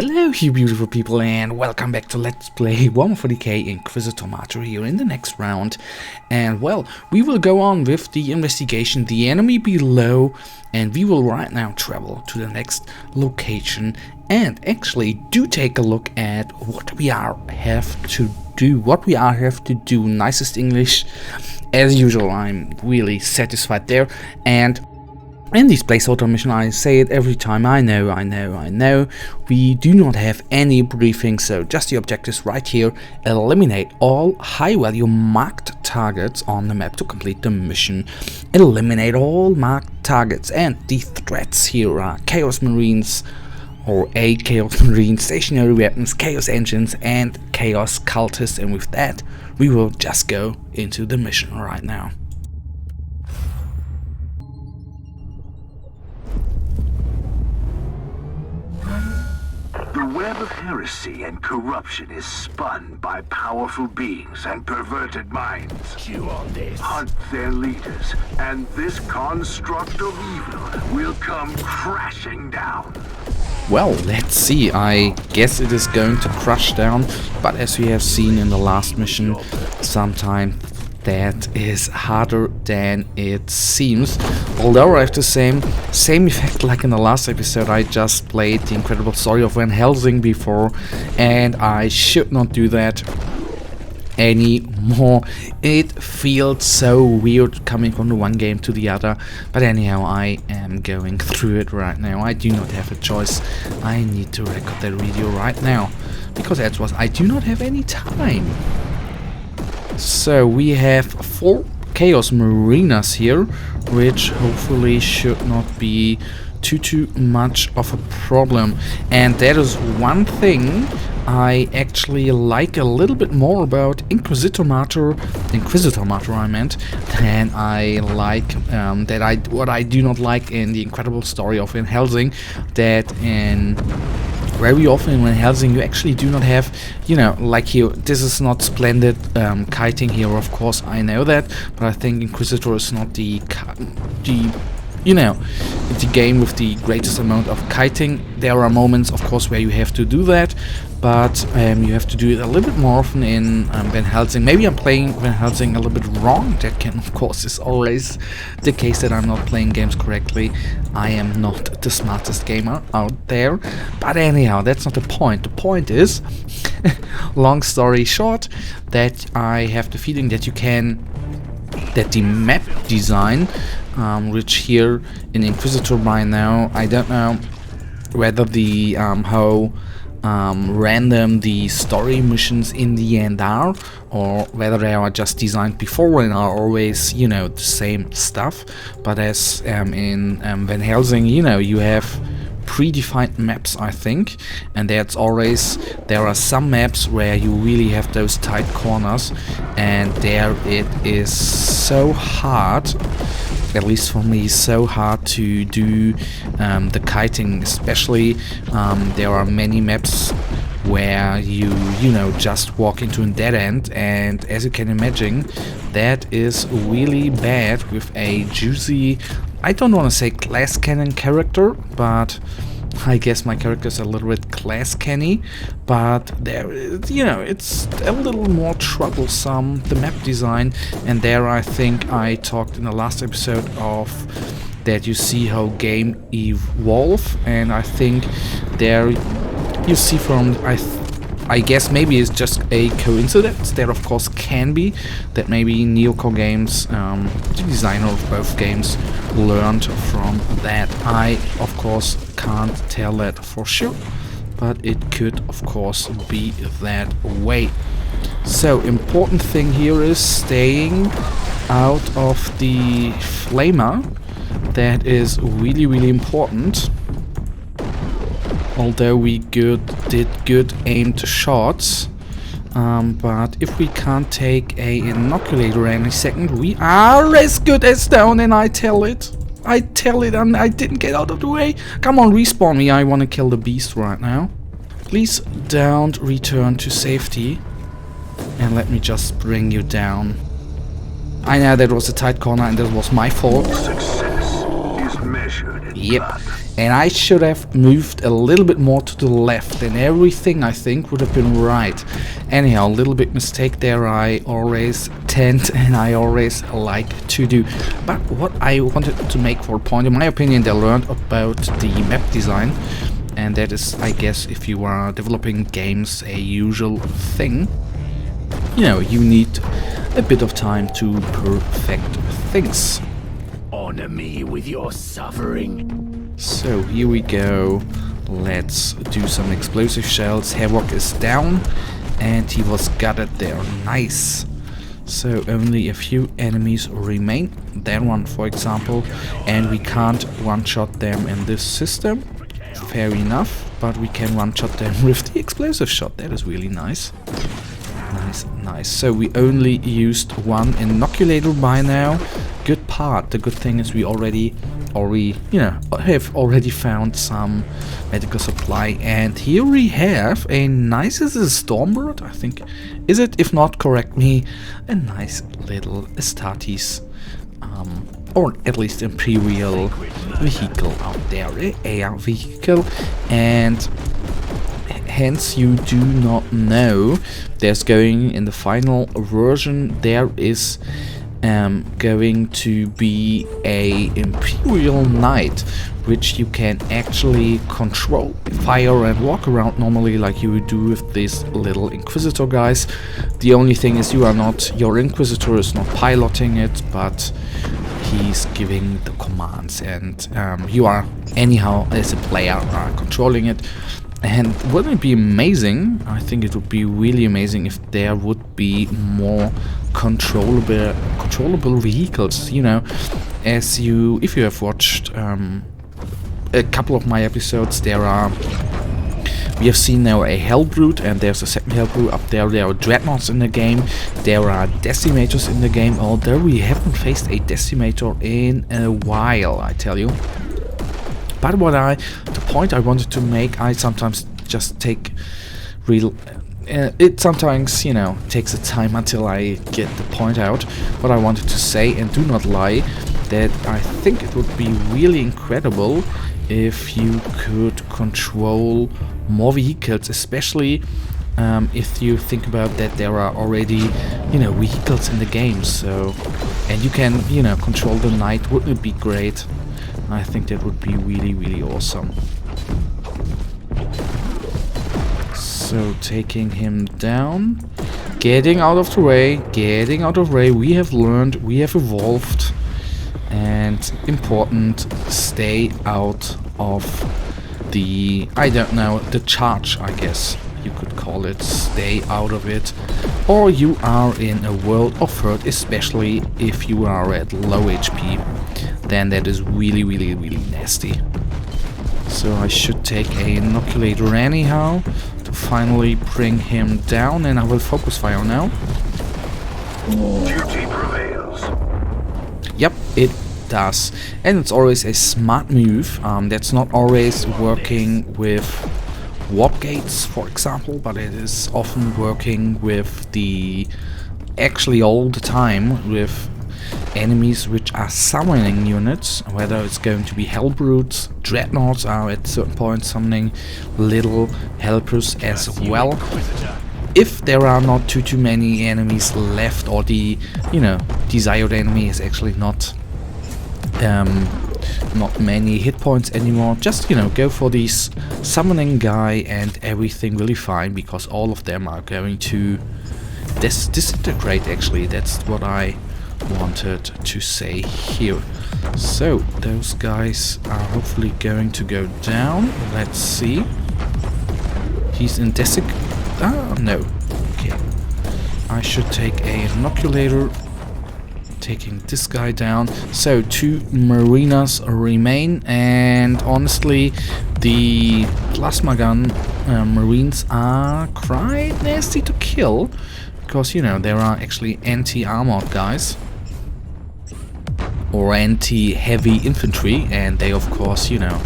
Hello you beautiful people and welcome back to Let's Play Warhammer 40k Inquisitor Martyr here in the next round. And well, we will go on with the investigation, the enemy below, and we will right now travel to the next location and actually do take a look at what we have to do. Nicest English as usual. I'm really satisfied there. And in this placeholder mission, I say it every time, I know, we do not have any briefing, so just the objectives right here: eliminate all high value marked targets on the map to complete the mission. Eliminate all marked targets, and the threats here are Chaos Marines, or a Chaos Marine, stationary weapons, Chaos Engines, and Chaos Cultists, and with that, we will just go into the mission right now. The web of heresy and corruption is spun by powerful beings and perverted minds. Chew on this. Hunt their leaders, and this construct of evil will come crashing down. Well, let's see. I guess it is going to crush down, but as we have seen in the last mission, sometimes that is harder than it seems. Although I have to say, same effect like in the last episode. I just played the incredible story of Van Helsing before, and I should not do that anymore. It feels so weird coming from the one game to the other, but anyhow, I am going through it right now. I do not have a choice. I need to record that video right now because that's what I do not have any time. So we have 4 Chaos Marinas here, which hopefully should not be too much of a problem. And that is one thing I actually like a little bit more about Inquisitor Martyr I meant, than I like what I do not like in the incredible story of Van Helsing, that in very often in Van Helsing you actually do not have, like here, this is not splendid kiting here, of course, I know that, but I think Inquisitor is not the game with the greatest amount of kiting. There are moments, of course, where you have to do that, but you have to do it a little bit more often in Van Helsing. Maybe I'm playing Van Helsing a little bit wrong. That can, of course, is always the case, that I'm not playing games correctly. I am not the smartest gamer out there. But anyhow, that's not the point. The point is, long story short, that I have the feeling that the map design, which here in Inquisitor by now, I don't know whether the how random the story missions in the end are, or whether they are just designed before and are always, the same stuff. But as in Van Helsing, you have predefined maps, I think, and there are some maps where you really have those tight corners, and there it is so hard, at least for me, so hard to do the kiting. Especially there are many maps where you just walk into a dead end, and as you can imagine, that is really bad with a juicy, I don't want to say glass cannon character, but I guess my character is a little bit glass canny, but there, it's a little more troublesome, the map design. And there, I think I talked in the last episode of that you see how game evolve, and I think there you see from, I guess maybe it's just a coincidence. There of course can be that maybe Neocore Games, the designer of both games, learned from that. I of course can't tell that for sure, but it could of course be that way. So important thing here is staying out of the flamer. That is really important. Although we did good aimed shots, but if we can't take a inoculator any second, we are as good as down, and I tell it, and I didn't get out of the way. Come on, respawn me, I want to kill the beast right now. Please don't return to safety, and let me just bring you down. I know that was a tight corner, and that was my fault. Success is measured in blood. And I should have moved a little bit more to the left, and everything I think would have been right. Anyhow, a little bit mistake there I always tend and I always like to do. But what I wanted to make for a point, in my opinion, they learned about the map design. And that is, I guess, if you are developing games, a usual thing. You know, you need a bit of time to perfect things. Honor me with your suffering. So here we go. Let's do some explosive shells. Havoc is down and he was gutted there. Nice. So only a few enemies remain. That one, for example. And we can't one-shot them in this system. Fair enough. But we can one-shot them with the explosive shot. That is really nice. Nice. So we only used one inoculator by now. Good part. The good thing is we already have already found some medical supply, and here we have a nice, is it a Stormbird? I think, is it? If not, correct me. A nice little Astartes, or at least Imperial vehicle out there, AR vehicle, and hence you do not know. There's going in the final version. There is going to be a Imperial Knight, which you can actually control, fire and walk around normally like you would do with these little Inquisitor guys. The only thing is your Inquisitor is not piloting it, but he's giving the commands, and you are anyhow as a player controlling it. And wouldn't it be amazing? I think it would be really amazing if there would be more controllable vehicles. You know, if you have watched a couple of my episodes, we have seen now a Hellbrute, and there's a second Hellbrute up there. There are Dreadnoughts in the game. There are Decimators in the game. Although we haven't faced a Decimator in a while, I tell you. But the point I wanted to make, I sometimes just take it sometimes, you know, takes a time until I get the point out. What I wanted to say, and do not lie, that I think it would be really incredible if you could control more vehicles, especially if you think about that there are already, you know, vehicles in the game. So, and you can, you know, control the knight. Wouldn't it be great? I think that would be really, really awesome. So taking him down, getting out of the way, we have learned, we have evolved, and important, stay out of the, I don't know, the charge, I guess you could call it. Stay out of it, or you are in a world of hurt, especially if you are at low HP. Then that is really, really, really nasty. So I should take a inoculator anyhow to finally bring him down, and I will focus fire now. Duty prevails. Yep, it does. And it's always a smart move. That's not always working with warp gates, for example, but it is often working with actually all the time with enemies which are summoning units, whether it's going to be Hellbrutes. Dreadnoughts are at certain points summoning little helpers as well. If there are not too many enemies left, or the, you know, desired enemy is actually not many hit points anymore, just, you know, go for this summoning guy and everything will be fine, because all of them are going to disintegrate. Actually, that's what I wanted to say here. So those guys are hopefully going to go down. Let's see. He's in no. Okay. I should take a inoculator. Taking this guy down. So 2 Marinas remain, and honestly the plasma gun Marines are quite nasty to kill, because, you know, there are actually anti-armored guys or anti-heavy infantry, and they of course, you know,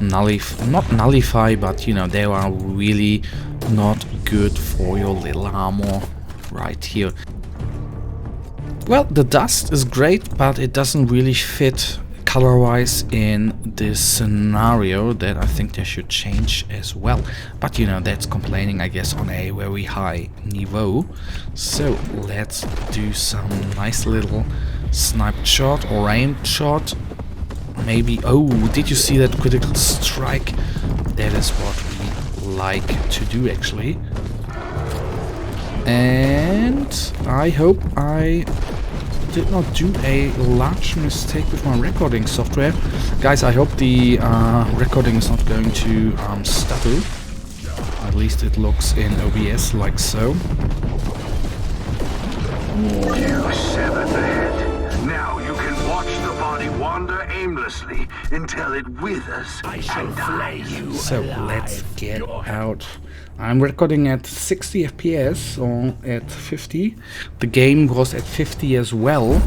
not nullify, but, you know, they are really not good for your little armor right here. Well, the dust is great, but it doesn't really fit color-wise in this scenario that I think they should change as well. But you know, that's complaining, I guess, on a very high niveau. So let's do some nice little sniped shot or aimed shot. Maybe, oh, did you see that critical strike? That is what we like to do, actually. And I hope I did not do a large mistake with my recording software. Guys, I hope the recording is not going to stutter. At least it looks in OBS like so. You severed the head. Now you can watch the body wander aimlessly until it withers I shall and flay dies. you So alive. let's get out. I'm recording at 60 FPS or at 50. The game was at 50 as well,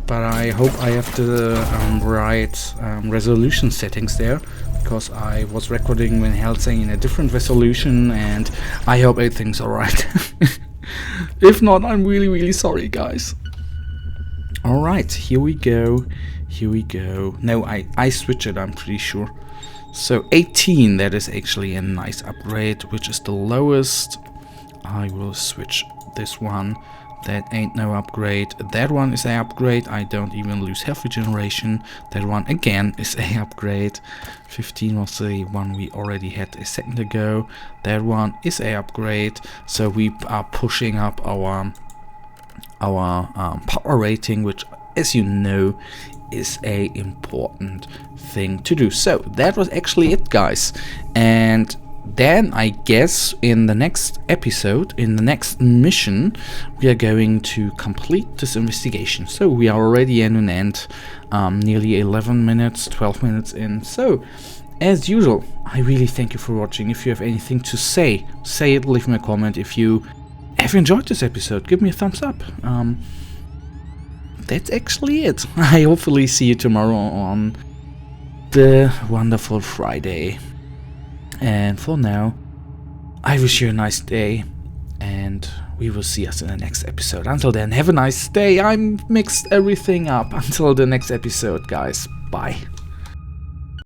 but I hope I have the right resolution settings there, because I was recording Van Helsing in a different resolution, and I hope everything's alright. If not, I'm really sorry, guys. Alright, here we go. Here we go. No, I switch it, I'm pretty sure. So 18, that is actually a nice upgrade, which is the lowest. I will switch this one. That ain't no upgrade. That one is a upgrade. I don't even lose health regeneration. That one again is a upgrade. 15 was the one we already had a second ago. That one is a upgrade. So we are pushing up our power rating, which, as you know, is a important thing to do. So that was actually it, guys. And then I guess in the next episode, in the next mission, we are going to complete this investigation. So we are already in an end, nearly 11 minutes, 12 minutes in. So as usual, I really thank you for watching. If you have anything to say it, leave me a comment. If you have enjoyed this episode, give me a thumbs up. That's actually it. I hopefully see you tomorrow on the wonderful Friday. And for now, I wish you a nice day, and we will see us in the next episode. Until then, have a nice day. I mixed everything up. Until the next episode, guys. Bye.